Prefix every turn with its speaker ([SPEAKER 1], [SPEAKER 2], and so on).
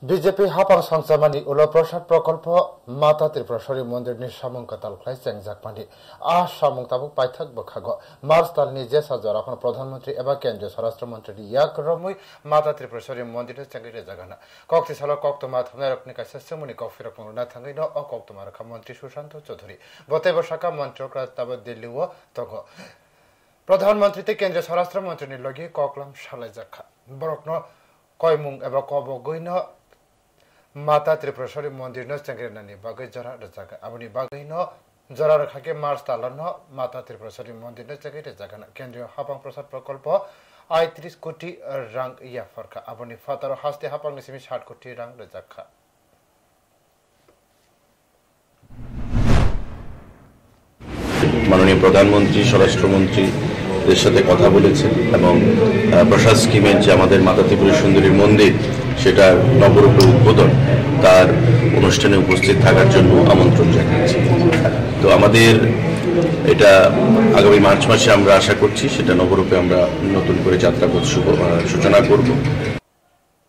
[SPEAKER 1] BJP হাপাং সংসামানি উলপ্রসাদ প্রকল্প মাতা ত্রিপুরেশ্বরী মন্দিরনি সামুং কাতালখ্লাই চেংজাকমানি সামুং তাবুক পাইথাক বখাগ March তালনি জেসা জরাখন প্রধানমন্ত্রী এবা কেন্দ্রীয় স্বরাষ্ট্রমন্ত্রী ইয়াক রমুই মাতা ত্রিপুরেশ্বরী মন্দিরে চেঙ্গিরে জাগানা কক্তি সাল কক্তমা থামনাই রকনি কাছে সেমুনি কফি রকম না থাঙ্গিনো অকক্তমা রখা মন্ত্রী সুশান্ত চৌধুরী বতে বসাকা মন্ত্রক তাব দিল্লি ও তগ প্রধানমন্ত্রীতে কেন্দ্রীয় স্বরাষ্ট্রমন্ত্রীর লগে ককলাম সালাই জাখা বরকন কয়মুং এবা কব গইন माता त्रिपुरेश्वरी मंदिर चंग्रेनानी बागै जरा रजागा आबनि बागैनो जरा रखाके मार्च तालन माता त्रिपुरेश्वरी मंदिर चंग्रे जागाना केंद्रीय हापां प्रसाद प्रकल्प 30 कोटी रां या फरका आबनि फातार हास्ते हापां निसिमी 60 कोटी रां रजाखा
[SPEAKER 2] माननीय प्रधानमंत्री স্বরাষ্ট্রমন্ত্রী এর সাথে কথা বলেছেন এবং প্রসাদ স্কিমের যে আমাদের মাতা ত্রিপুরা সুন্দরী মন্দির সেটা নবরূপে উদ্বোধন তার অনুষ্ঠানে উপস্থিত থাকার জন্য আমন্ত্রণ জানিয়েছি। তো আমাদের এটা আগামী মার্চ মাসে আমরা আশা করছি সেটা নবরূপে আমরা নতুন করে যাত্রাপথ সূচনা করব।